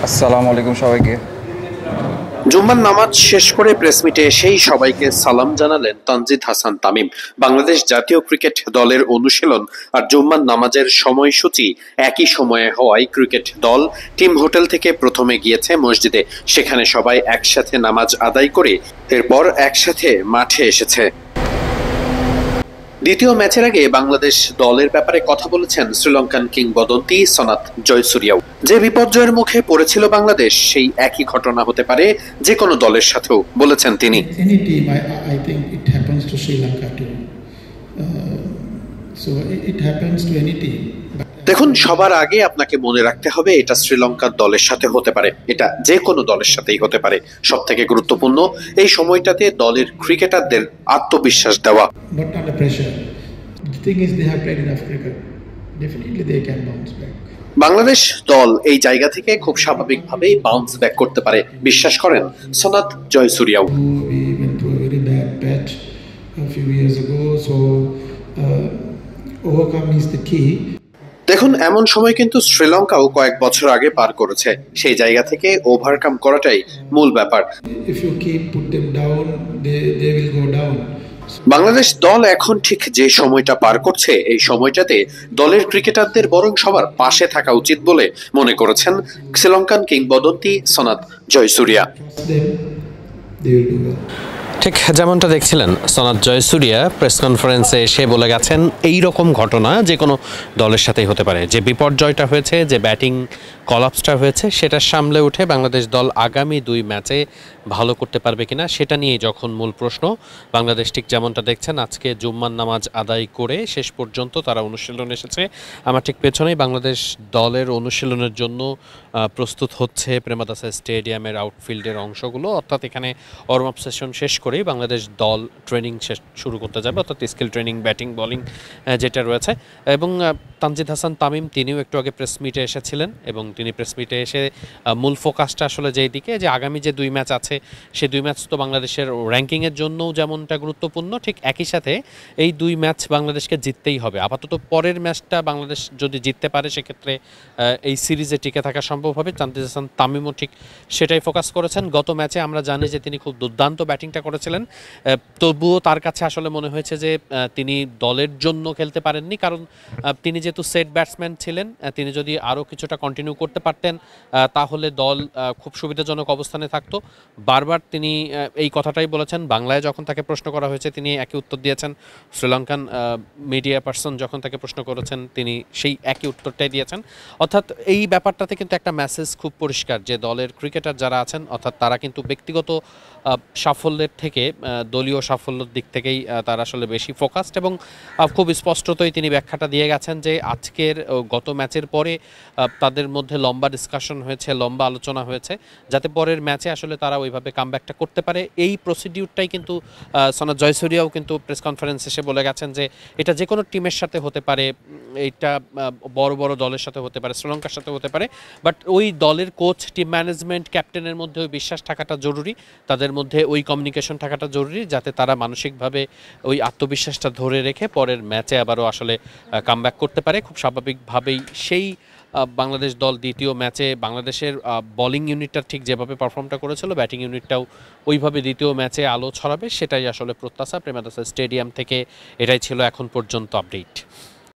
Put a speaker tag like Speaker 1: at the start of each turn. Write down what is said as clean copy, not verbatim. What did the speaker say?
Speaker 1: আসসালামু আলাইকুম সবাইকে।
Speaker 2: জুম্মার নামাজ শেষ করে প্রেস মিটে এসেই সবাইকে সালাম জানালেন তানজিদ হাসান তামিম। বাংলাদেশ জাতীয় ক্রিকেট দলের অনুশীলন আর জুম্মার নামাজের সময়সূচি একই সময়ে হওয়ায় ক্রিকেট দল টিম হোটেল থেকে প্রথমে গিয়েছে মসজিদে। সেখানে সবাই একসাথে নামাজ আদায় করে এরপর একসাথে মাঠে এসেছে। দ্বিতীয় ম্যাচের আগে বাংলাদেশ দলের ব্যাপারে কথা বলেছেন শ্রীলঙ্কান কিংবদন্তি সনাত জয়সুরিয়াও। যে বিপর্যয়ের মুখে পড়েছিল বাংলাদেশ, সেই একই ঘটনা হতে পারে যে কোনো দলের সাথেও, বলেছেন তিনি। দেখুন, সবার আগে আপনাকে মনে রাখতে হবে এটা শ্রীলঙ্কার দলের সাথে হতে পারে, এটা যে কোনো দলের সাথেই হতে পারে। সব থেকে গুরুত্বপূর্ণ এই সময়টাতে দলের ক্রিকেটারদের আত্মবিশ্বাস দেওয়া। বাংলাদেশ দল এই জায়গা থেকে খুব স্বাভাবিকভাবেই বাউন্স ব্যাক করতে পারে বিশ্বাস করেন সনাত জয়সুরিয়াও। দেখুন, এমন সময় কিন্তু শ্রীলঙ্কাও কয়েক বছর আগে পার করেছে। সেই জায়গা থেকে ওভারকাম করাটাই মূল ব্যাপার। বাংলাদেশ দল এখন ঠিক যে সময়টা পার করছে, এই সময়টাতে দলের ক্রিকেটারদের বরং সবার পাশে থাকা উচিত বলে মনে করেছেন শ্রীলঙ্কান কিংবদন্তি সনাত জয়সুরিয়া।
Speaker 3: ঠিক যেমনটা দেখছিলেন, সনাত জয়সুরিয়া প্রেস কনফারেন্সে এসে বলে গেছেন এই রকম ঘটনা যে কোনো দলের সাথেই হতে পারে। যে বিপর্যয়টা হয়েছে, যে ব্যাটিং কলাপসটা হয়েছে, সেটা সামলে উঠে বাংলাদেশ দল আগামী 2 ম্যাচে ভালো করতে পারবে কিনা সেটা নিয়ে যখন মূল প্রশ্ন। বাংলাদেশ ঠিক যেমনটা দেখছেন আজকে জুম্মার নামাজ আদায় করে শেষ পর্যন্ত তারা অনুশীলন এসেছে। আমার ঠিক পেছনেই বাংলাদেশ দলের অনুশীলনের জন্য প্রস্তুত হচ্ছে প্রেমাদাসা স্টেডিয়ামের আউটফিল্ডের অংশগুলো। অর্থাৎ এখানে ওয়ার্ম আপ সেশন শেষ করেই বাংলাদেশ দল ট্রেনিং শুরু করতে যাবে, অর্থাৎ স্কিল ট্রেনিং, ব্যাটিং, বোলিং যেটা রয়েছে। এবং তানজিদ হাসান তামিম তিনিও একটু আগে প্রেস মিটে এসেছিলেন এবং তিনি প্রেস মিটে এসে মূল ফোকাসটা আসলে যেই দিকে, যে আগামী যে 2 ম্যাচ আছে সেই 2 ম্যাচ তো বাংলাদেশের র্যাঙ্কিংয়ের জন্যও যেমনটা গুরুত্বপূর্ণ, ঠিক একই সাথে এই 2 ম্যাচ বাংলাদেশকে জিততেই হবে। আপাতত পরের ম্যাচটা বাংলাদেশ যদি জিততে পারে সেক্ষেত্রে এই সিরিজে টিকে থাকা সম্ভব হবে। তানজিদ হাসান তামিমও ঠিক সেটাই ফোকাস করেছেন। গত ম্যাচে আমরা জানি যে তিনি খুব দুর্দান্ত ব্যাটিংটা করেছিলেন, তবুও তার কাছে আসলে মনে হয়েছে যে তিনি দলের জন্য খেলতে পারেননি, কারণ তিনি যেহেতু সেট ব্যাটসম্যান ছিলেন, তিনি যদি আরও কিছুটা কন্টিনিউ করতে পারতেন তাহলে দল খুব সুবিধাজনক অবস্থানে থাকতো। বারবার তিনি এই কথাটাই বলেছেন। বাংলায় যখন তাকে প্রশ্ন করা হয়েছে তিনি একই উত্তর দিয়েছেন, শ্রীলঙ্কান মিডিয়া পার্সন যখন তাকে প্রশ্ন করেছেন তিনি সেই একই উত্তরটাই দিয়েছেন। অর্থাৎ এই ব্যাপারটাতে কিন্তু একটা মেসেজ খুব পরিষ্কার যে দলের ক্রিকেটার যারা আছেন, অর্থাৎ তারা কিন্তু ব্যক্তিগত সাফল্যের থেকে দলীয় সাফল্যের দিক থেকেই তারা আসলে বেশি ফোকাসড। এবং খুব স্পষ্টতই তিনি ব্যাখ্যাটা দিয়ে গেছেন যে আজকের গত ম্যাচের পরে তাদের মধ্যে লম্বা ডিসকাশন হয়েছে, লম্বা আলোচনা হয়েছে, যাতে পরের ম্যাচে আসলে তারা ওইভাবে কামব্যাকটা করতে পারে। এই প্রসিডিউরটাই কিন্তু সনাত জয়সুরিয়াও কিন্তু প্রেস কনফারেন্স এসে বলে গেছেন যে এটা যে কোনো টিমের সাথে হতে পারে, এটা বড় বড় দলের সাথে হতে পারে, শ্রীলঙ্কার সাথে হতে পারে, বাট ওই দলের কোচ, টিম ম্যানেজমেন্ট, ক্যাপ্টেনের মধ্যে ওই বিশ্বাস থাকাটা জরুরি, তাদের মধ্যে ওই কমিউনিকেশন থাকাটা জরুরি, যাতে তারা মানসিকভাবে ওই আত্মবিশ্বাসটা ধরে রেখে পরের ম্যাচে আবারও আসলে কামব্যাক করতে পারে। খুব স্বাভাবিকভাবেই সেই বাংলাদেশ দল দ্বিতীয় ম্যাচে বাংলাদেশের বোলিং ইউনিটটা ঠিক যেভাবে পারফর্মটা করেছিল, ব্যাটিং ইউনিটটাও ওইভাবে দ্বিতীয় ম্যাচে আলো ছড়াবে, সেটাই আসলে প্রত্যাশা প্রেমাদাসা স্টেডিয়াম থেকে। এটাই ছিল এখন পর্যন্ত আপডেট।